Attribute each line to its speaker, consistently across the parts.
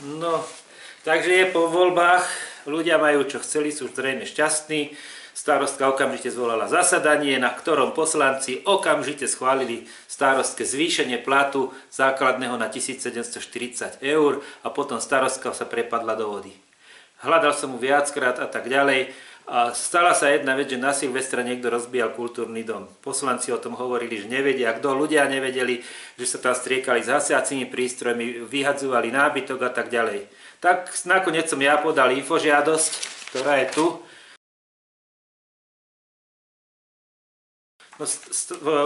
Speaker 1: No, takže je po voľbách, ľudia majú čo chceli, sú zrejme šťastní. Starostka okamžite zvolala zasadanie, na ktorom poslanci okamžite schválili starostke zvýšenie platu základného na 1740 eur a potom starostka sa prepadla do vody. Hľadal som mu viackrát a tak ďalej. A stala sa jedna vec, že na Silvestra niekto rozbíjal kultúrny dom. Poslanci o tom hovorili, že nevedia, kto, ľudia nevedeli, že sa tam striekali s hasiacimi prístrojmi, vyhadzovali nábytok a tak ďalej. Tak nakoniec som ja podal infožiadosť, ktorá je tu. No,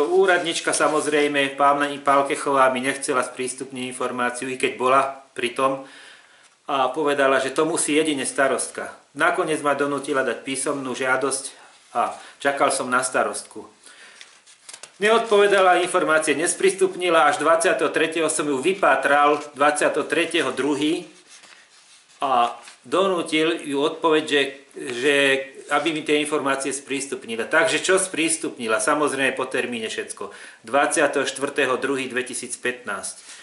Speaker 1: úradnička samozrejme, pani Palkechová mi nechcela sprístupniť informáciu, i keď bola pri tom, a povedala, že to musí jedine starostka. Nakoniec ma donútila dať písomnú žiadosť a čakal som na starostku. Neodpovedala, informácie nesprístupnila, až 23. som ju vypátral, 23.2. a donútil ju odpoveď, že aby mi tie informácie sprístupnila. Takže čo sprístupnila? Samozrejme po termíne všetko. 24.2.2015.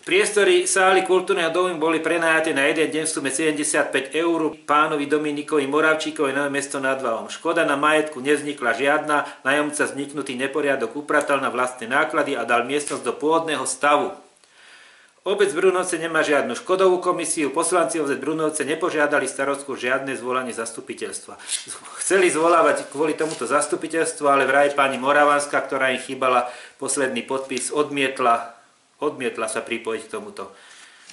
Speaker 1: Priestory sály kultúrneho domu boli prenajaté na jeden deň v sume 75 eur pánovi Dominikovi Moravčíkovi Nové Mesto nad Váhom. Škoda na majetku nevznikla žiadna, nájomca vzniknutý neporiadok upratal na vlastné náklady a dal miestnosť do pôvodného stavu. Obec Brunovce nemá žiadnu škodovú komisiu, poslanci obec Brunovce nepožiadali starostku žiadne zvolanie zastupiteľstva. Chceli zvolávať kvôli tomuto zastupiteľstvu, ale vraj pani Moravanská, ktorá im chýbala posledný podpis, odmietla sa pripojiť k tomuto.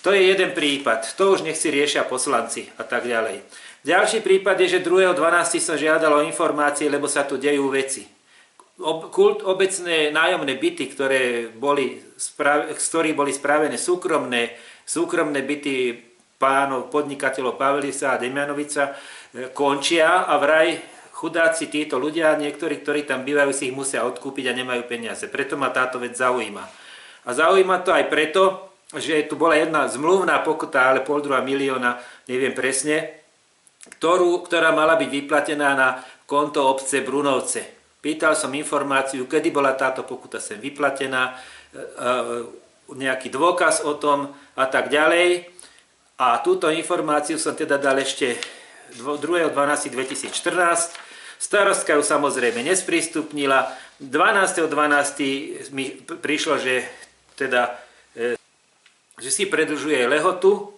Speaker 1: To je jeden prípad, to už nech si riešia poslanci a tak ďalej. Ďalší prípad je, že 2.12. som žiadal o informácie, lebo sa tu dejú veci. Obecné nájomné byty, z ktorých boli spravené súkromné byty pánov podnikateľov Pavelisa a Demianovica, končia a vraj chudáci títo ľudia, niektorí, ktorí tam bývajú, si ich musia odkúpiť a nemajú peniaze. Preto ma táto vec zaujíma. A zaujíma to aj preto, že tu bola jedna zmluvná pokuta, ale 1,5 milióna, neviem presne, ktorá mala byť vyplatená na konto obce Brunovce. Pýtal som informáciu, kedy bola táto pokuta sem vyplatená, nejaký dôkaz o tom a tak ďalej. A túto informáciu som teda dal ešte 2.12.2014. Starostka ju samozrejme nesprístupnila. 12.12. mi prišlo, že si predĺžuje lehotu,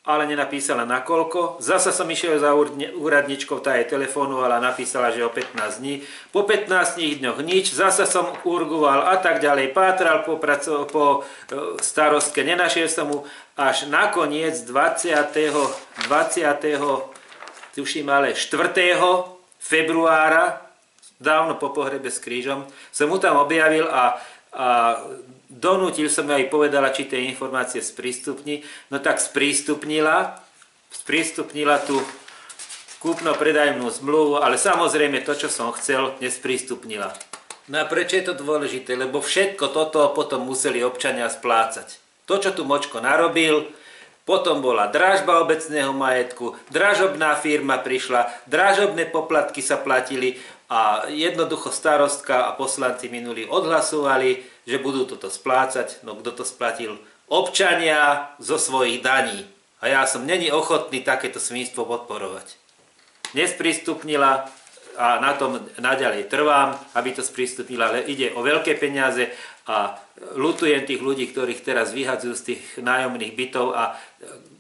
Speaker 1: ale nenapísala nakoľko. Zasa som išiel za úradničkou, tá jej telefonovala a napísala, že o 15 dní. Po 15 dňoch nič, zasa som urgoval a tak ďalej, pátral po starostke, nenašiel som mu, až nakoniec 4. februára, dávno po pohrebe s krížom, som mu tam objavil a donútil som jej, povedala, či tie informácie sprístupní. No tak sprístupnila tú kúpno-predajnú zmluvu, ale samozrejme to, čo som chcel, nesprístupnila. No a prečo je to dôležité? Lebo všetko toto potom museli občania splácať. To, čo tu Močko narobil, potom bola dražba obecného majetku, dražobná firma prišla, dražobné poplatky sa platili a jednoducho starostka a poslanci minulí odhlasovali, že budú toto splácať. No kto to splatil? Občania zo svojich daní. A ja som není ochotný takéto svinstvo podporovať. Nesprístupnila a na tom naďalej trvám, aby to sprístupnila, ale ide o veľké peniaze a ľutujem tých ľudí, ktorých teraz vyhadzujú z tých nájomných bytov a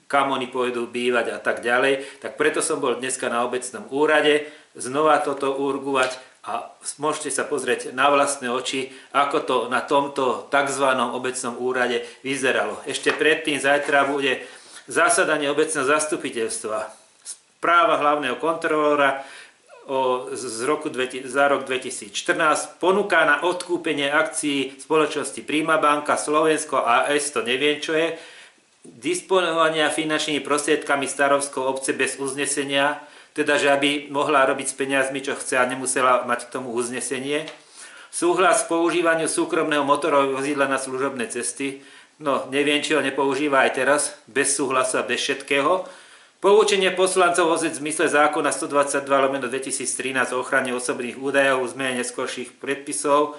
Speaker 1: kam oni pôjdu bývať a tak ďalej. Tak preto som bol dneska na obecnom úrade znova toto urgovať a môžete sa pozrieť na vlastné oči, ako to na tomto tzv. Obecnom úrade vyzeralo. Ešte predtým zajtra bude zasadanie obecného zastupiteľstva. Správa hlavného kontrolóra za rok 2014 ponúka na odkúpenie akcií spoločnosti Prima Banka Slovensko AS, to neviem čo je, disponovania finančnými prostriedkami Starovskej obce bez uznesenia, teda že aby mohla robiť s peniazmi, čo chce a nemusela mať k tomu uznesenie. Súhlas k používaniu súkromného motorového vozidla na služobné cesty, no neviem, či ho nepoužíva aj teraz, bez súhlasu a bez všetkého. Poučenie poslancov v zmysle zákona 122/2013 o ochrane osobných údajov, zmene neskorších predpisov.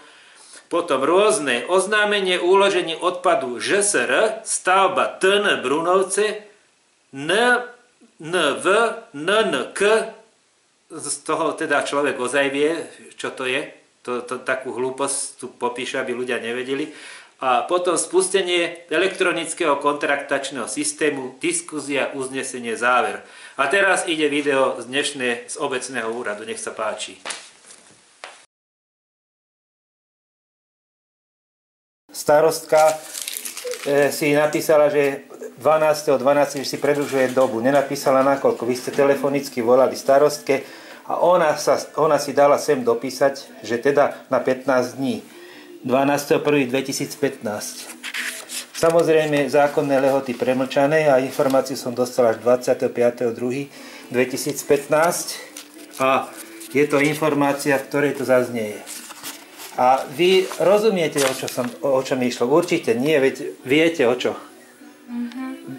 Speaker 1: Potom rôzne oznámenie uložení odpadu ŽSR, stavba TN Brunovce, NV, NNK, z toho teda človek ozaj vie, čo to je, takú hlúposť tu popíše, aby ľudia nevedeli. A potom spustenie elektronického kontraktačného systému, diskusia, uznesenie, záver. A teraz ide video z obecného úradu, nech sa páči. Starostka si napísala, že 12.12. si predĺžuje dobu. Nenapísala nakoľko. Vy ste telefonicky volali starostke a ona si dala sem dopísať, že teda na 15 dní. 12.1.2015. Samozrejme zákonné lehoty premlčané a informáciu som dostal až 25.2.2015 a je to informácia, v ktorej to zaznieje. A vy rozumiete, o čom išlo? Určite nie, veď viete o čo.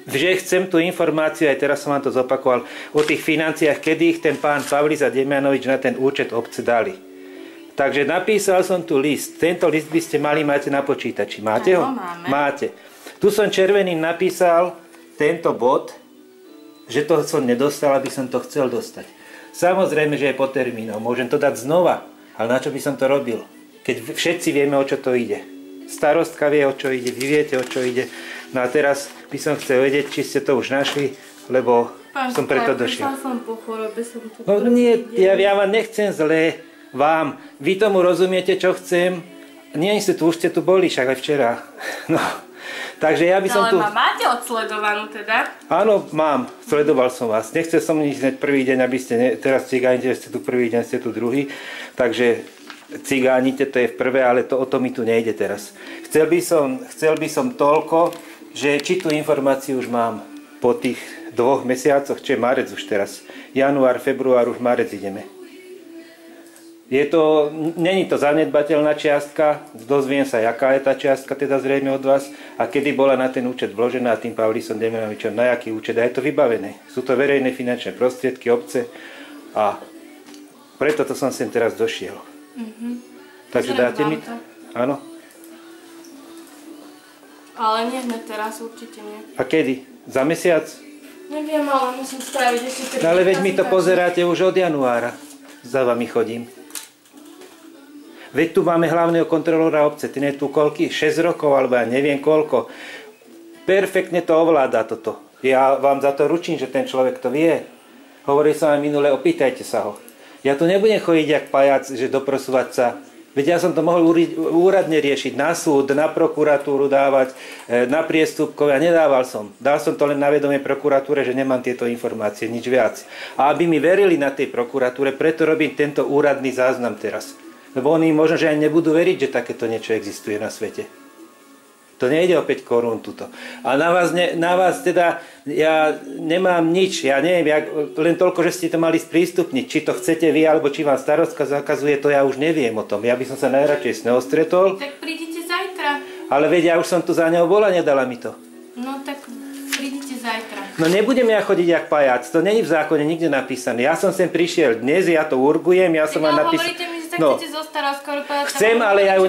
Speaker 1: Že chcem tú informáciu, aj teraz som vám to zopakoval, o tých financiách, kedy ich ten pán Pavlis a Demianovič na ten účet obce dali. Takže napísal som tu list. Tento list by ste mali mať na počítači. Máte ho?
Speaker 2: Máme.
Speaker 1: Máte. Tu som červeným napísal tento bod, že to som nedostal, aby som to chcel dostať. Samozrejme, že je po termínoch. Môžem to dať znova, ale na čo by som to robil? Keď všetci vieme, o čo to ide. Starostka vie, o čo ide, vy viete, o čo ide. No a teraz by som chcel vedieť, či ste to už našli, lebo som preto došiel.
Speaker 2: Som po chorobe, som tu
Speaker 1: no nie, ja vám nechcem zlé. Vám. Vy tomu rozumiete, čo chcem? Nie ste tu, už ste tu boli, však aj včera. No. Takže ja by som tu...
Speaker 2: Ale ma máte odsledovanú teda?
Speaker 1: Áno, mám. Sledoval som vás. Nechcel som ísť hneď prvý deň, aby ste... Teraz cigánite, že ste tu prvý deň, ste tu druhý. Takže cigánite, to je v prvé, ale o to mi tu nejde teraz. Chcel by som toľko, že či tú informáciu už mám po tých 2 mesiacoch, čo je marec už teraz. Január, február, už marec ideme. Není to zanedbateľná čiastka, dozviem sa, jaká je tá čiastka, teda zrejme od vás, a kedy bola na ten účet vložená tým Pavlisom Demianovičom, na jaký účet, a je to vybavené. Sú to verejné finančné prostriedky obce a preto to som sem teraz došiel. Takže dáte mi to? Áno.
Speaker 2: Ale nie hneď teraz, určite nie.
Speaker 1: A kedy? Za mesiac?
Speaker 2: Neviem, ale musím spraviť ešte 3
Speaker 1: ale veď mi to pozeráte už od januára. Za vami chodím. Veď tu máme hlavného kontrolóra obce, ten je tu koľky? 6 rokov, alebo ja neviem koľko. Perfektne to ovláda toto. Ja vám za to ručím, že ten človek to vie. Hovoril som aj minule, opýtajte sa ho. Ja tu nebudem chodiť jak pajac, že doprosúvať sa. Veď ja som to mohol úradne riešiť, na súd, na prokuratúru dávať, na priestupkov, ja nedával som. Dal som to len na vedomie prokuratúre, že nemám tieto informácie, nič viac. A aby mi verili na tej prokuratúre, preto robím tento úradný záznam teraz. Lebo oni možno, že aj nebudú veriť, že takéto niečo existuje na svete. To nejde o 5 korún tuto. A na vás teda ja nemám nič. Ja neviem, len toľko, že ste to mali sprístupniť. Či to chcete vy, alebo či vám starostka zakazuje, to ja už neviem o tom. Ja by som sa najradšej s ňou stretol.
Speaker 2: Tak prídite zajtra.
Speaker 1: Ale veď ja už som tu za ňou bola, nedala mi to.
Speaker 2: No tak prídite zajtra.
Speaker 1: No nebudem ja chodiť jak pajac. To není v zákone nikde napísané. Ja som sem prišiel dnes, ja to urgujem, ja som vám napísal...
Speaker 2: No,
Speaker 1: chcem, ale ja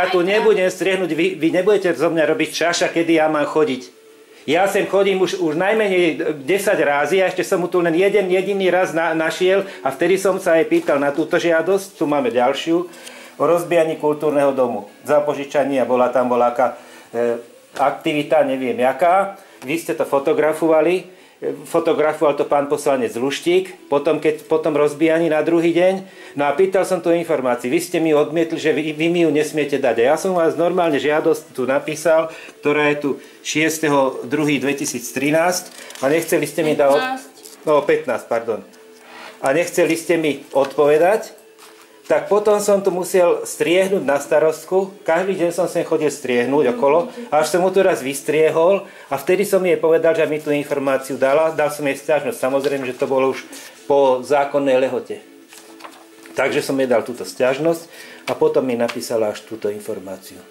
Speaker 1: tu nebudem striehnúť, vy nebudete zo mňa robiť čaša, kedy ja mám chodiť. Ja sem chodím už najmenej 10 razy a ešte som mu tu len jeden jediný raz našiel a vtedy som sa aj pýtal na túto žiadosť, tu máme ďalšiu, o rozbijaní kultúrneho domu. Za požičanie bola tam voľaká aktivita, neviem jaká. Vy ste to fotografovali. Fotografoval to pán poslanec Luštík, potom rozbijaní na druhý deň. No a pýtal som tu informáciu. Vy ste mi odmietli, že vy mi ju nesmiete dať. A ja som vás normálne žiadosť tu napísal, ktorá je tu 6.2.2013 a nechceli ste mi dať... 15, pardon. A nechceli ste mi odpovedať, tak potom som tu musel striehnúť na starostku. Každý deň som sem chodil striehnúť okolo, až som mu to raz vystriehol a vtedy som jej povedal, že mi tú informáciu dala. Dal som jej sťažnosť. Samozrejme, že to bolo už po zákonnej lehote. Takže som jej dal túto sťažnosť a potom mi napísala až túto informáciu,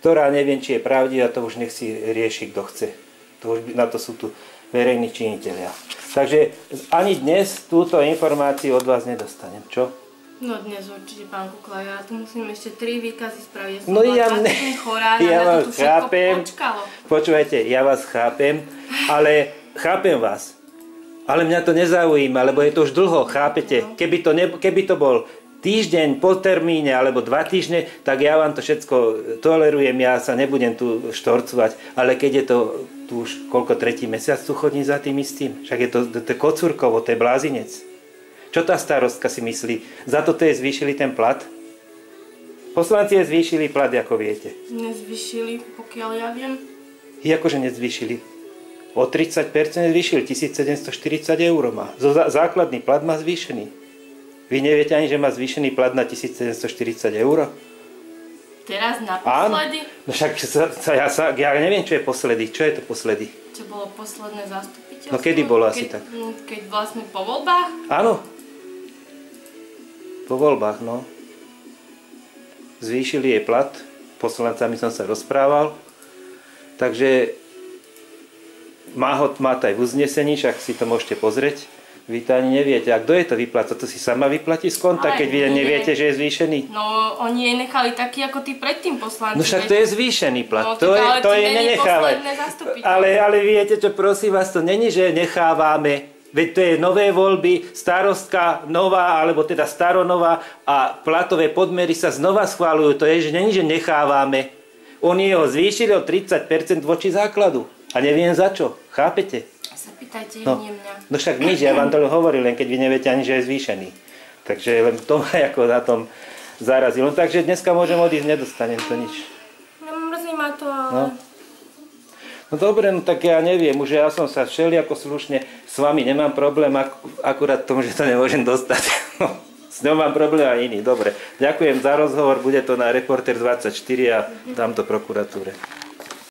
Speaker 1: ktorá neviem, či je pravdivá, to už nech si rieši, kto chce. Na to sú tu verejní činitelia. Takže ani dnes túto informáciu od vás nedostanem. Čo?
Speaker 2: No dnes určite, pán Kukla, ja tu musím ešte 3 výkazy spraviť. Ja som
Speaker 1: No
Speaker 2: bola
Speaker 1: ja
Speaker 2: 2 týždne chorá,
Speaker 1: ja
Speaker 2: na
Speaker 1: vás
Speaker 2: to tu všetko
Speaker 1: chápem.
Speaker 2: počkalo.
Speaker 1: Počúvajte, ja vás chápem, ale chápem vás. Ale mňa to nezaujíma, lebo je to už dlho, chápete? Keby to bol týždeň po termíne alebo 2 týždne, tak ja vám to všetko tolerujem, ja sa nebudem tu štorcovať. Ale keď je to tu už koľko 3. mesiac tu chodím za tým istým, však je to kocúrkovo, to je blázinec. Čo tá starostka si myslí? Za to je zvýšili ten plat? Poslanci je zvýšili plat, ako viete.
Speaker 2: Nezvyšili, pokiaľ ja viem.
Speaker 1: Akože nezvýšili. O 30% zvýšili, 1740 eur má. Základný plat má zvýšený. Vy neviete ani, že má zvýšený plat na 1740 eur?
Speaker 2: Teraz naposledy?
Speaker 1: No však ja neviem, čo je posledy. Čo je to posledy?
Speaker 2: Čo bolo posledné zastupiteľstvo?
Speaker 1: No kedy bolo asi tak?
Speaker 2: Keď vlastne po voľbách?
Speaker 1: Áno. Po voľbách, no. Zvýšili jej plat. Poslancami som sa rozprával. Takže má to aj v uznesení, však si to môžete pozrieť. Vy to ani neviete. A kto je to vypláca? To si sama vyplatí z konta, keď vy neviete, že je zvýšený?
Speaker 2: No, oni jej nechali taký ako tí predtým poslanci.
Speaker 1: No však to je zvýšený plat.
Speaker 2: No,
Speaker 1: to je nenechávať. Ale viete čo, prosím vás, to není, že nechávame. Veď to je nové voľby, starostka nová, alebo teda staronová a platové podmery sa znova schváľujú. To je, že není, že nechávame. Oni ho zvýšili o 30% voči základu. A neviem za čo. Chápete?
Speaker 2: Sa pýtajte, nie mňa.
Speaker 1: No však nič, ja vám to hovorím, len keď vy neviete ani, že je zvýšený. Takže len to ma ako na tom zarazilo. Takže dneska môžem odísť, nedostanem to nič.
Speaker 2: No, mrzí ma to, ale...
Speaker 1: No. No dobre, no tak ja neviem, už ja som sa všelijako slušne, s vami nemám problém, akurát v tom, že to nemôžem dostať. S ňou mám problém aj iný, dobre. Ďakujem za rozhovor, bude to na Reporter 24 a dám to prokuratúre.